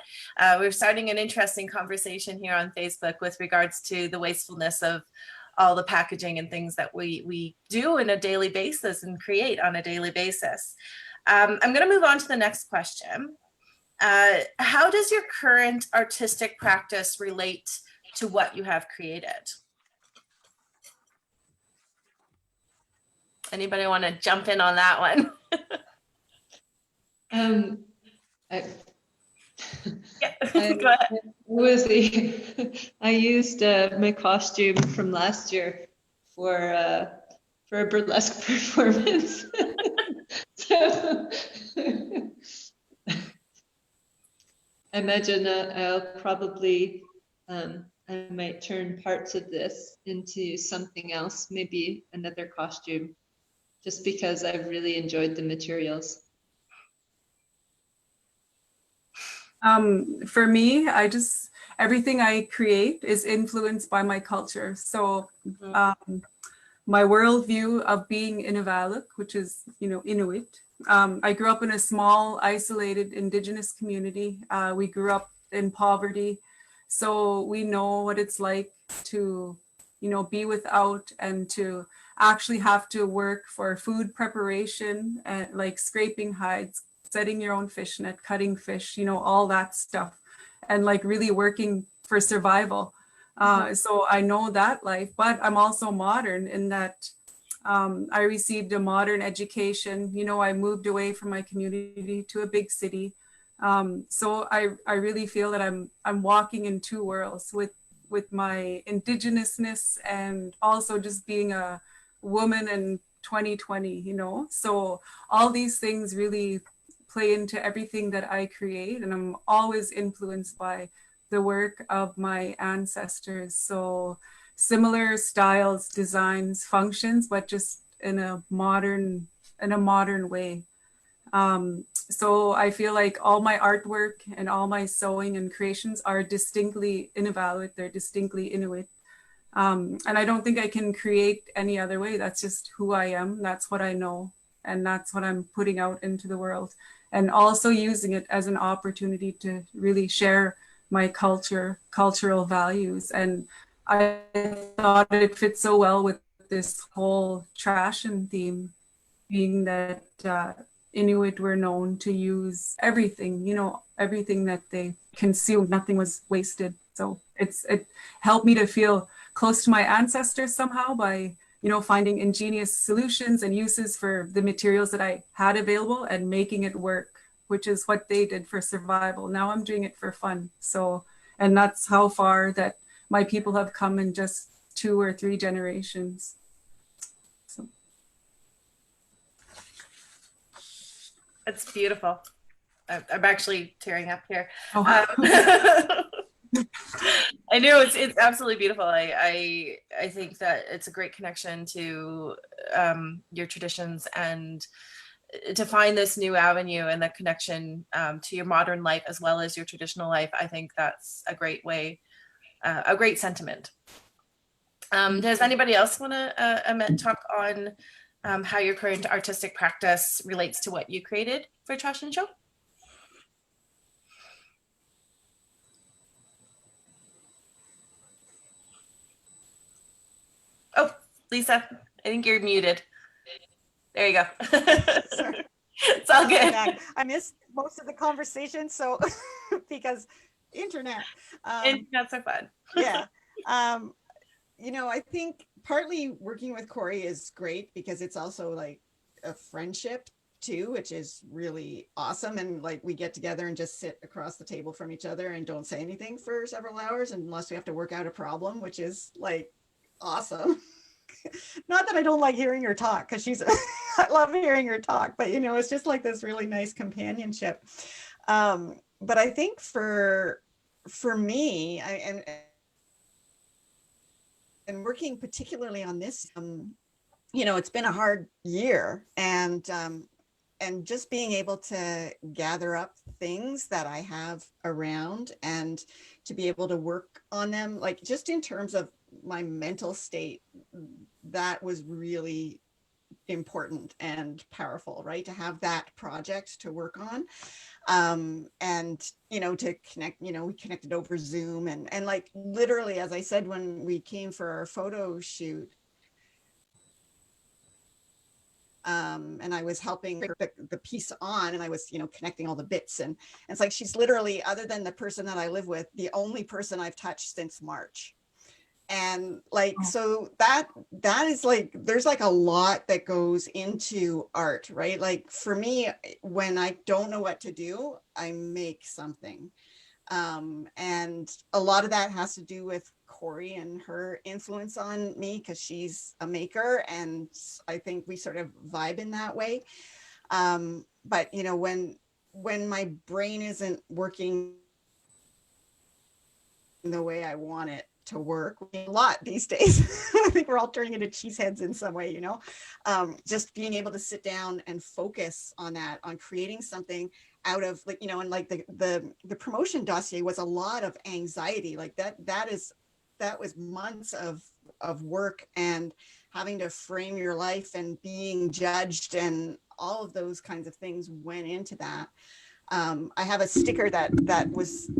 We're starting an interesting conversation here on Facebook with regards to the wastefulness of all the packaging and things that we do on a daily basis and create on a daily basis. I'm going to move on to the next question. How does your current artistic practice relate to what you have created? Anybody want to jump in on that one? Go ahead. I used my costume from last year for a burlesque performance. So I imagine I'll probably, I might turn parts of this into something else, maybe another costume, just because I've really enjoyed the materials. For me, everything I create is influenced by my culture. So my worldview of being Inuvalik, which is, you know, Inuit. I grew up in a small, isolated Indigenous community. We grew up in poverty. So we know what it's like to, you know, be without and to actually have to work for food preparation, and like scraping hides, setting your own fish net, cutting fish, you know, all that stuff, and like really working for survival. So I know that life, but I'm also modern in that I received a modern education. You know, I moved away from my community to a big city. So I really feel that I'm walking in two worlds with my indigenousness and also just being a woman in 2020, you know. So all these things really play into everything that I create, and I'm always influenced by the work of my ancestors. So similar styles, designs, functions, but just in a modern way. So I feel like all my artwork and all my sewing and creations are distinctly Inuvalik, they're distinctly Inuit. And I don't think I can create any other way. That's just who I am. That's what I know. And that's what I'm putting out into the world. And also using it as an opportunity to really share my cultural values. And I thought it fits so well with this whole Trashion theme, being that Inuit were known to use everything, everything that they consumed. Nothing was wasted. So it helped me to feel close to my ancestors somehow by, finding ingenious solutions and uses for the materials that I had available and making it work, which is what they did for survival. Now I'm doing it for fun. So, and that's how far that my people have come in just 2 or 3 generations. So. It's beautiful. I'm actually tearing up here. Oh. I know it's absolutely beautiful. I think that it's a great connection to your traditions, and to find this new avenue and the connection to your modern life as well as your traditional life. I think that's a great way, a great sentiment. Does anybody else want to talk on how your current artistic practice relates to what you created for Trashion Show? Oh, Lisa, I think you're muted. There you go. Sorry. It's all good. I missed most of the conversation, so because internet. Internet's so fun. Yeah. I think partly working with Corey is great because it's also like a friendship too, which is really awesome. And like we get together and just sit across the table from each other and don't say anything for several hours unless we have to work out a problem, which is like awesome. Not that I don't like hearing her talk, because I love hearing her talk, but it's just like this really nice companionship. But I think for me, and working particularly on this, it's been a hard year, and just being able to gather up things that I have around and to be able to work on them, like just in terms of my mental state, that was really important and powerful, right? To have that project to work on, and to connect. We connected over Zoom, and like literally, as I said, when we came for our photo shoot, and I was helping the piece on, and I was connecting all the bits, and it's like she's literally, other than the person that I live with, the only person I've touched since March. And like, so that is like, there's like a lot that goes into art, right? Like for me, when I don't know what to do, I make something. And a lot of that has to do with Corey and her influence on me, because she's a maker, and I think we sort of vibe in that way. But when my brain isn't working the way I want it to work, a lot these days. I think we're all turning into cheeseheads in some way, just being able to sit down and focus on that, on creating something out of like, and like the promotion dossier was a lot of anxiety, like that was months of work, and having to frame your life and being judged, and all of those kinds of things went into that. I have a sticker that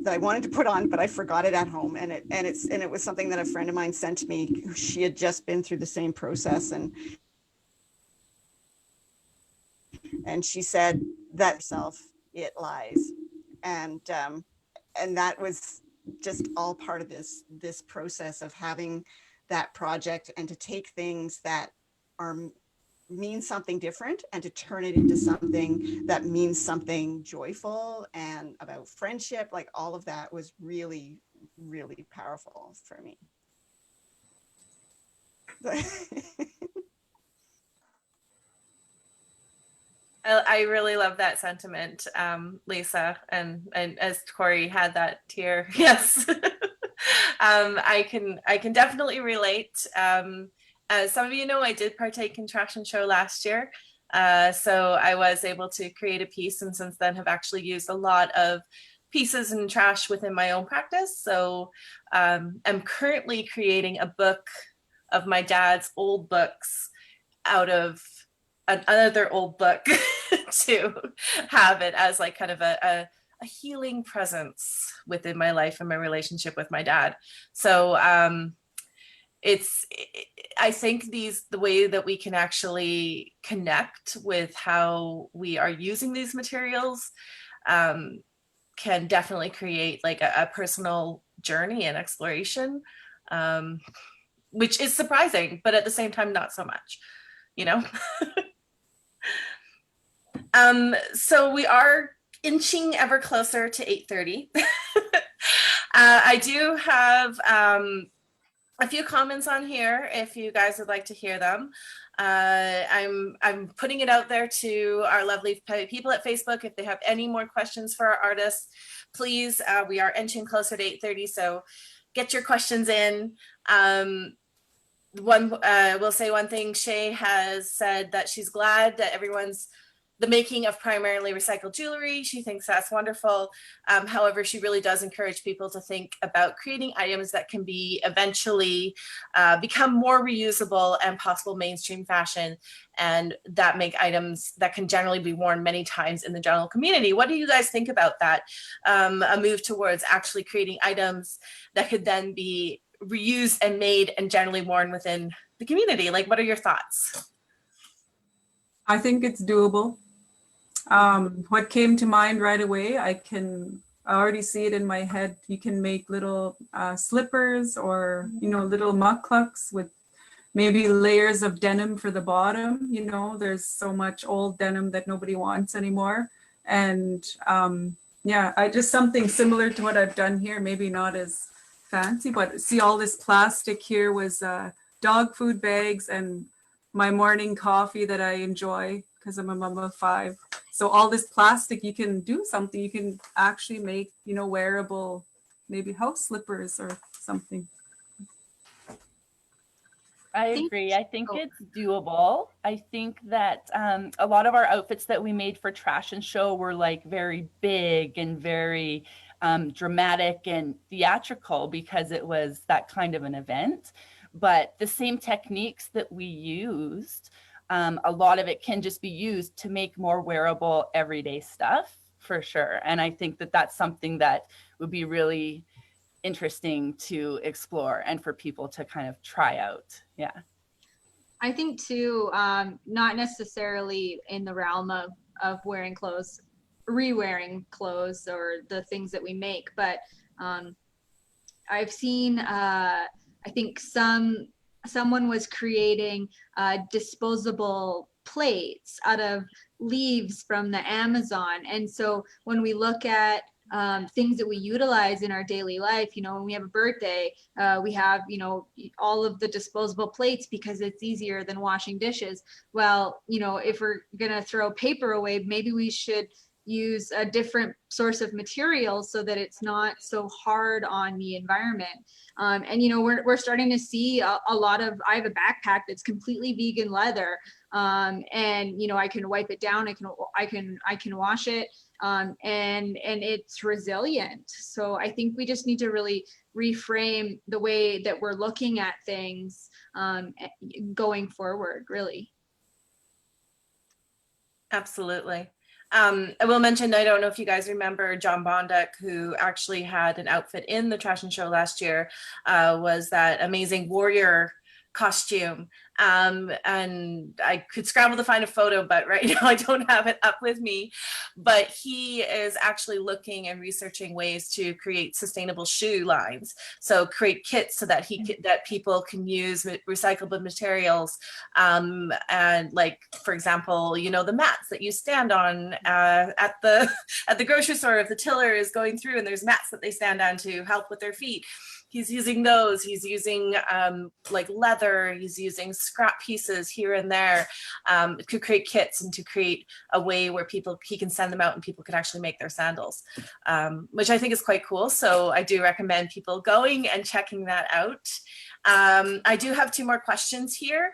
I wanted to put on, but I forgot it at home, and it was something that a friend of mine sent me. She had just been through the same process, and she said that self, it lies, and that was just all part of this process of having that project, and to take things that mean something different and to turn it into something that means something joyful and about friendship. Like all of that was really, really powerful for me. I really love that sentiment, Lisa, and as Corey had that tear, yes. I can definitely relate. As some of you know, I did partake in Trashion Show last year. So I was able to create a piece, and since then have actually used a lot of pieces and trash within my own practice. So I'm currently creating a book of my dad's old books out of another old book to have it as like kind of a healing presence within my life and my relationship with my dad. So I think the way that we can actually connect with how we are using these materials can definitely create like a personal journey and exploration, which is surprising, but at the same time, not so much, you know? So we are inching ever closer to 8:30. I do have a few comments on here if you guys would like to hear them. I'm putting it out there to our lovely people at Facebook. If they have any more questions for our artists, please, we are inching closer to 8:30, so get your questions in. We'll say one thing. Shay has said that she's glad that everyone's the making of primarily recycled jewelry. She thinks that's wonderful. However, she really does encourage people to think about creating items that can be eventually become more reusable and possible mainstream fashion, and that make items that can generally be worn many times in the general community. What do you guys think about that? A move towards actually creating items that could then be reused and made and generally worn within the community. Like, what are your thoughts? I think it's doable. What came to mind right away, I already see it in my head. You can make little slippers or, little mucklucks with maybe layers of denim for the bottom. There's so much old denim that nobody wants anymore. And I just something similar to what I've done here, maybe not as fancy, but see all this plastic here was dog food bags and my morning coffee that I enjoy because I'm a mom of 5. So all this plastic, you can do something. You can actually make, wearable, maybe house slippers or something. I agree. I think it's doable. I think that a lot of our outfits that we made for Trashion Show were like very big and very dramatic and theatrical because it was that kind of an event. But the same techniques that we used, a lot of it can just be used to make more wearable everyday stuff for sure. And I think that that's something that would be really interesting to explore and for people to kind of try out. Yeah. I think too, not necessarily in the realm of wearing clothes, re-wearing clothes or the things that we make, but I've seen, I think someone was creating disposable plates out of leaves from the Amazon. And so when we look at things that we utilize in our daily life, when we have a birthday, we have, all of the disposable plates because it's easier than washing dishes. Well, if we're going to throw paper away, maybe we should use a different source of materials so that it's not so hard on the environment. And we're starting to see a lot of, I have a backpack that's completely vegan leather, and I can wipe it down, I can wash it, and it's resilient. So I think we just need to really reframe the way that we're looking at things going forward, really. Absolutely. I will mention, I don't know if you guys remember John Bonduck, who actually had an outfit in the Trashion Show last year, was that amazing warrior costume. And I could scramble to find a photo, but right now I don't have it up with me. But he is actually looking and researching ways to create sustainable shoe lines. So create kits so that that people can use recyclable materials. And like, for example, the mats that you stand on at the grocery store, if the tiller is going through and there's mats that they stand on to help with their feet. He's using those. He's using like leather. He's using scrap pieces here and there to create kits and to create a way where he can send them out and people can actually make their sandals, which I think is quite cool. So I do recommend people going and checking that out. I do have 2 more questions here.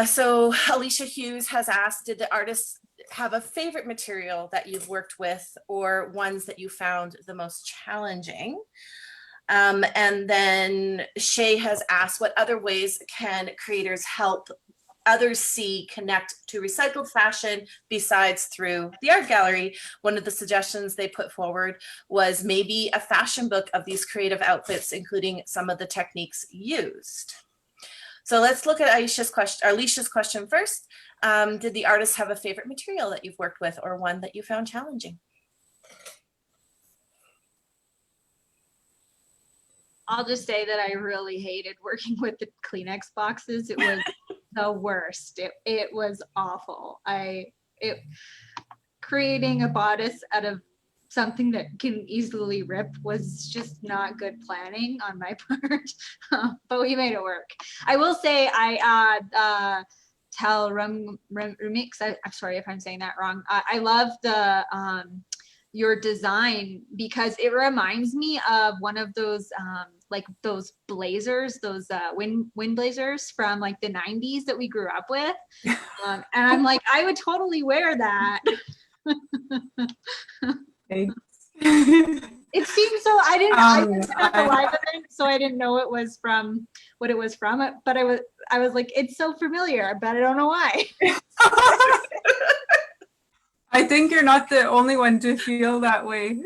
So Alicia Hughes has asked, did the artists have a favorite material that you've worked with or ones that you found the most challenging? And then Shay has asked, what other ways can creators help others see, connect to recycled fashion besides through the art gallery? One of the suggestions they put forward was maybe a fashion book of these creative outfits, including some of the techniques used. So let's look at Alicia's question first. Did the artists have a favorite material that you've worked with or one that you found challenging? I'll just say that I really hated working with the Kleenex boxes. It was the worst. It was awful. Creating a bodice out of something that can easily rip was just not good planning on my part, but we made it work. I will say Dal Rumik, I'm sorry if I'm saying that wrong. I love the your design because it reminds me of one of those like those blazers, those wind blazers from like the 90s that we grew up with. And I'm like, I would totally wear that. Thanks. It seems so. I wasn't at the live event, so I didn't know it was from what it was from. But I was like, it's so familiar, but I don't know why. I think you're not the only one to feel that way.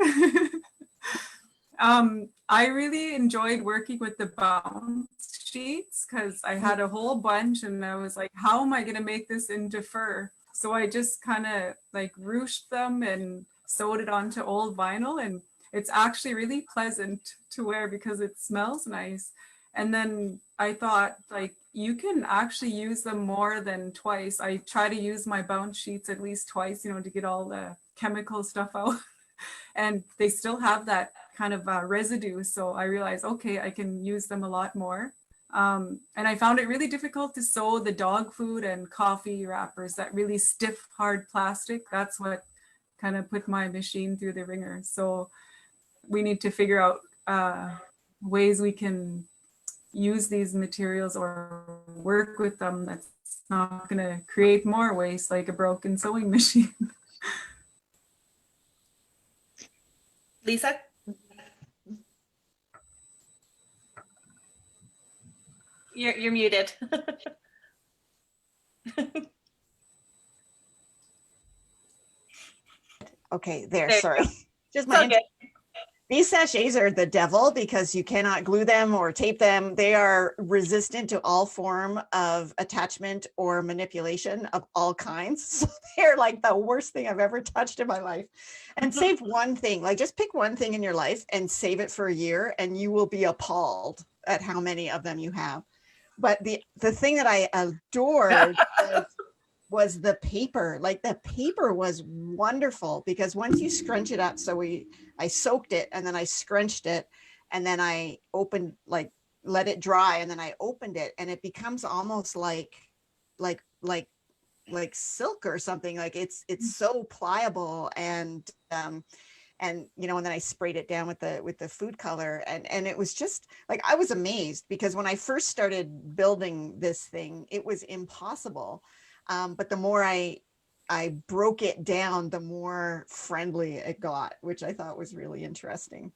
I really enjoyed working with the bounce sheets because I had a whole bunch and I was like, how am I going to make this into fur? So I just kind of like ruched them and sewed it onto old vinyl, and it's actually really pleasant to wear because it smells nice. And then I thought, like, you can actually use them more than twice. I try to use my bounce sheets at least twice, to get all the chemical stuff out. And they still have that kind of residue. So I realized, okay, I can use them a lot more. And I found it really difficult to sew the dog food and coffee wrappers, that really stiff, hard plastic. That's what kind of put my machine through the ringer. So we need to figure out ways we can use these materials or work with them that's not going to create more waste, like a broken sewing machine. Lisa? You're muted. Okay, there, There you sorry. go. Just It's my okay. These sachets are the devil because you cannot glue them or tape them. They are resistant to all form of attachment or manipulation of all kinds. So they're like the worst thing I've ever touched in my life. And save one thing, like just pick one thing in your life and save it for a year and you will be appalled at how many of them you have. But the thing that I adored was the paper. Like the paper was wonderful because once you scrunch it up, I soaked it and then I scrunched it and then I opened, like let it dry, and then I opened it and it becomes almost like silk or something. Like it's so pliable, and and then I sprayed it down with the food color, and it was just like, I was amazed because when I first started building this thing, it was impossible. But the more I broke it down, the more friendly it got, which I thought was really interesting.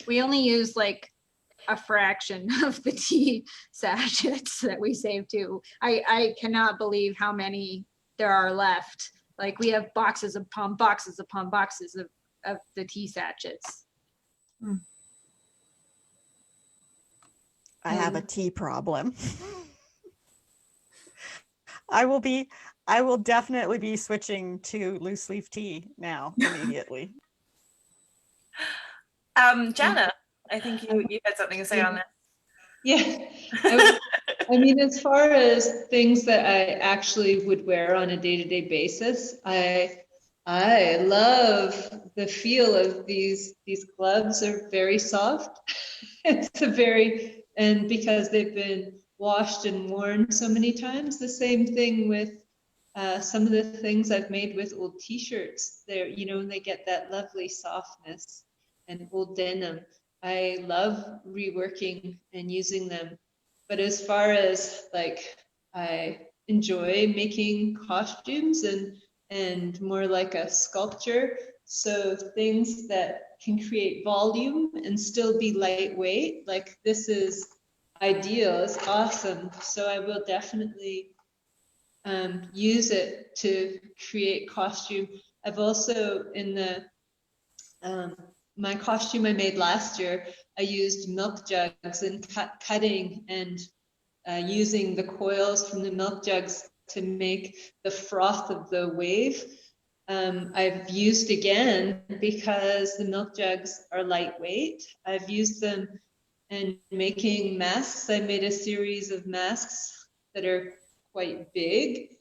We only use like a fraction of the tea sachets that we saved too. I cannot believe how many there are left. Like we have boxes upon boxes upon boxes of the tea sachets. I have a tea problem. I will definitely be switching to loose leaf tea now immediately. Janna, I think you had something to say on that. Yeah, I mean, as far as things that I actually would wear on a day-to-day basis, I love the feel of these gloves. Are very soft. And because they've been washed and worn so many times. The same thing with some of the things I've made with old t-shirts. They get that lovely softness, and old denim. I love reworking and using them. But as far as like, I enjoy making costumes and more like a sculpture. So things that can create volume and still be lightweight, like this is ideal, it's awesome. So I will definitely use it to create costume. I've also in the my costume I made last year, I used milk jugs and cutting and using the coils from the milk jugs to make the froth of the wave. I've used again because the milk jugs are lightweight. I've used them in making masks. I made a series of masks that are quite big.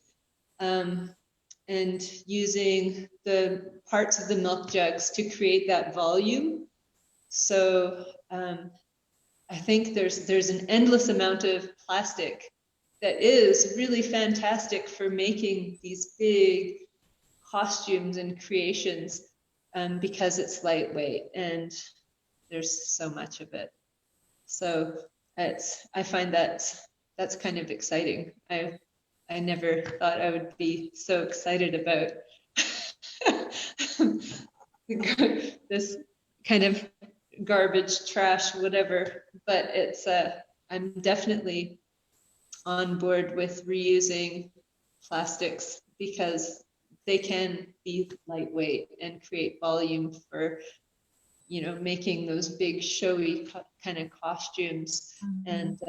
And using the parts of the milk jugs to create that volume. So I think there's an endless amount of plastic that is really fantastic for making these big costumes and creations because it's lightweight and there's so much of it. So I find that's kind of exciting. I never thought I would be so excited about this kind of garbage, trash, whatever, but it's I'm definitely on board with reusing plastics because they can be lightweight and create volume for, you know, making those big showy kind of costumes. And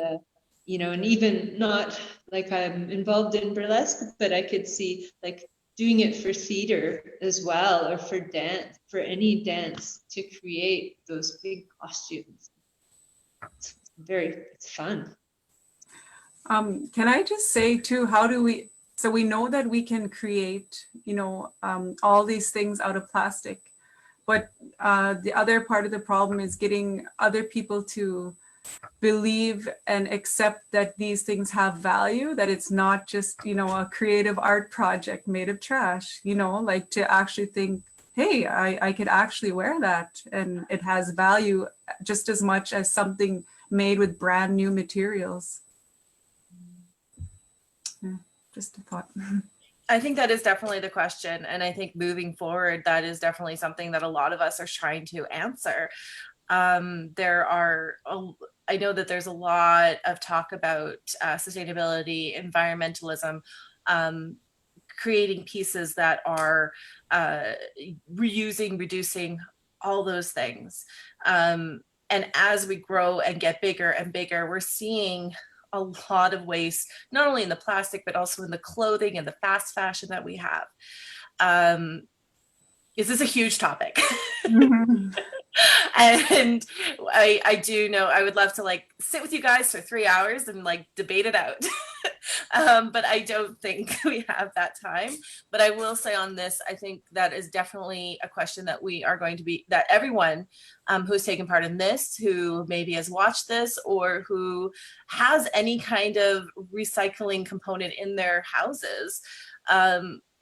you know, and even not like I'm involved in burlesque, but I could see like doing it for theater as well, or for dance, for any dance, to create those big costumes. It's fun. Can I just say too, so we know that we can create, you know, all these things out of plastic, but the other part of the problem is getting other people to believe and accept that these things have value, that it's not just, you know, a creative art project made of trash, you know, like to actually think, hey, I could actually wear that and it has value just as much as something made with brand new materials. Yeah, just a thought. I think that is definitely the question. And I think moving forward, that is definitely something that a lot of us are trying to answer. I know that there's a lot of talk about sustainability, environmentalism, creating pieces that are reusing, reducing, all those things. And as we grow and get bigger and bigger, we're seeing a lot of waste, not only in the plastic, but also in the clothing and the fast fashion that we have. This is a huge topic. And I do know I would love to like sit with you guys for 3 hours and like debate it out. But I don't think we have that time. But I will say on this, I think that is definitely a question that we are going to be, that everyone who's taken part in this, who maybe has watched this or who has any kind of recycling component in their houses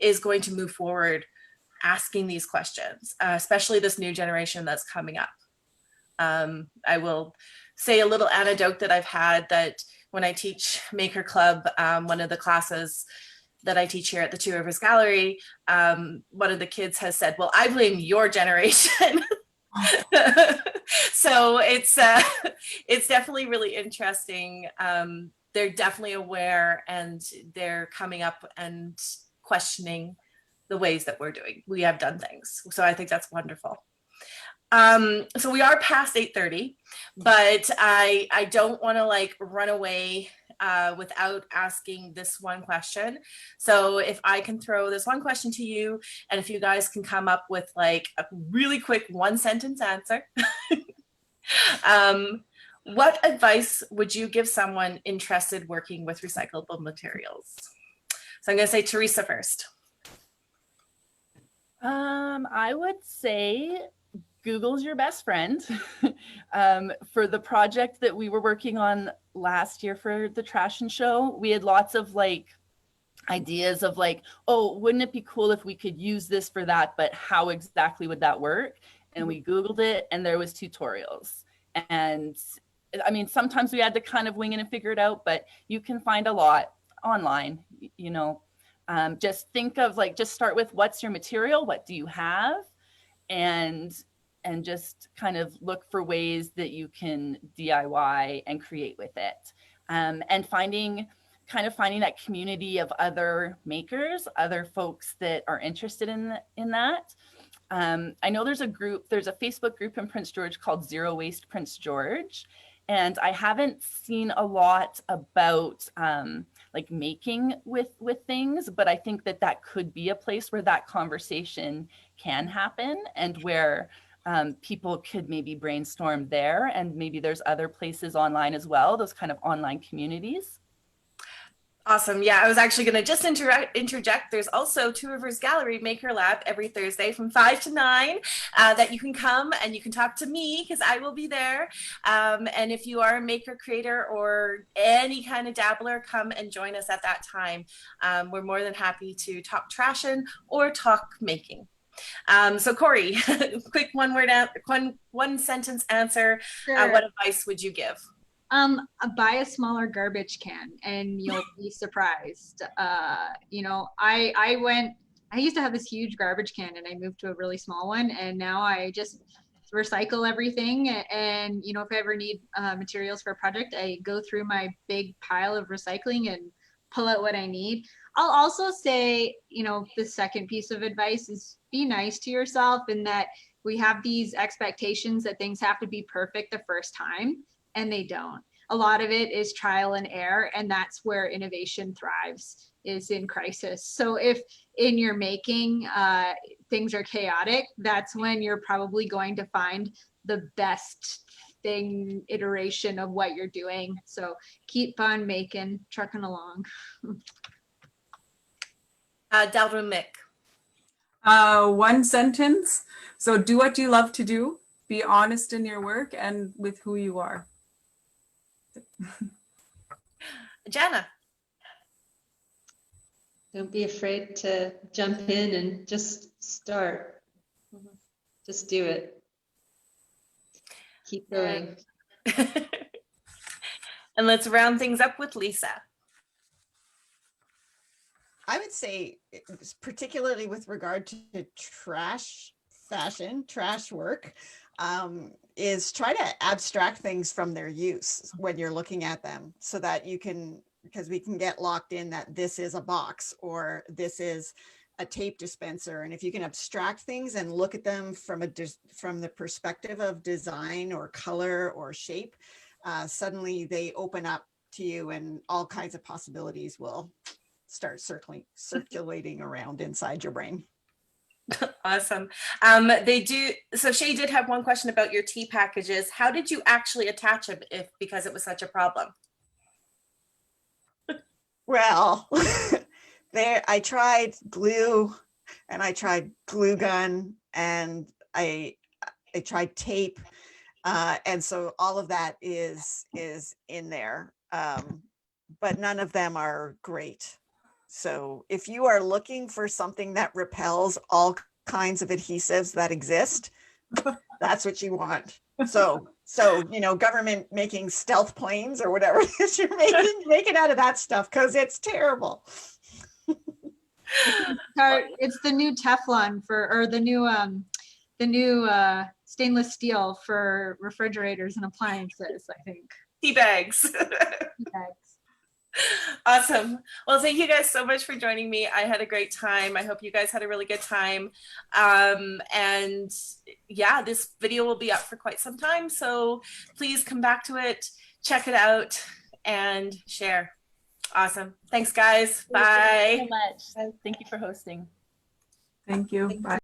is going to move forward asking these questions, especially this new generation that's coming up. I will say a little anecdote that I've had, that when I teach Maker Club, one of the classes that I teach here at the Two Rivers Gallery, one of the kids has said, well, I blame your generation. So it's definitely really interesting. They're definitely aware and they're coming up and questioning the ways that we have done things. So I think that's wonderful. So we are past 8:30, but I don't want to like run away without asking this one question. So if I can throw this one question to you, and if you guys can come up with like a really quick 1-sentence answer. What advice would you give someone interested working with recyclable materials? So I'm going to say Teresa first. I would say Google's your best friend. For the project that we were working on last year for the Trashion Show, we had lots of like ideas of like, oh, wouldn't it be cool if we could use this for that, but how exactly would that work? And we Googled it and there was tutorials. And I mean, sometimes we had to kind of wing it and figure it out, but you can find a lot online, you know, just think of like, just start with what's your material, what do you have, and just kind of look for ways that you can DIY and create with it. And finding that community of other makers, other folks that are interested in that. I know there's a Facebook group in Prince George called Zero Waste Prince George. And I haven't seen a lot about like making with things, but I think that could be a place where that conversation can happen, and where people could maybe brainstorm there. And maybe there's other places online as well, those kind of online communities. Awesome. Yeah, I was actually going to just interject. There's also Two Rivers Gallery Maker Lab every Thursday from 5 to 9 that you can come and you can talk to me, because I will be there. And if you are a maker, creator, or any kind of dabbler, come and join us at that time. We're more than happy to talk trashing or talk making. So Corey, quick one sentence answer. Sure. What advice would you give? Buy a smaller garbage can and you'll be surprised. You know, I used to have this huge garbage can and I moved to a really small one, and now I just recycle everything. And, you know, if I ever need materials for a project, I go through my big pile of recycling and pull out what I need. I'll also say, you know, the second piece of advice is be nice to yourself, in that we have these expectations that things have to be perfect the first time. And they don't. A lot of it is trial and error, and that's where innovation thrives, is in crisis. So if in your making things are chaotic, that's when you're probably going to find the best iteration of what you're doing. So keep on making, trucking along. Dal Rumik. One sentence. So do what you love to do. Be honest in your work and with who you are. Janna. Don't be afraid to jump in and just start. Just do it. Keep going. And let's round things up with Lisa. I would say, particularly with regard to trash work, is try to abstract things from their use when you're looking at them, so that you can, because we can get locked in that this is a box or this is a tape dispenser. And if you can abstract things and look at them from the perspective of design or color or shape, suddenly they open up to you, and all kinds of possibilities will start circulating around inside your brain. Awesome. So Shay did have one question about your tea packages. How did you actually attach them because it was such a problem? Well, I tried glue, and I tried glue gun, and I tried tape. And so all of that is in there. But none of them are great. So if you are looking for something that repels all kinds of adhesives that exist, that's what you want. So, you know, government making stealth planes or whatever it is you're making, make it out of that stuff, because it's terrible. It's the new Teflon or the new stainless steel for refrigerators and appliances, I think. Tea bags. Tea bags. Awesome. Well, thank you guys so much for joining me. I had a great time. I hope you guys had a really good time. And yeah, this video will be up for quite some time. So please come back to it, check it out, and share. Awesome. Thanks, guys. Bye. Thank you so much. Thank you for hosting. Thank you. Bye.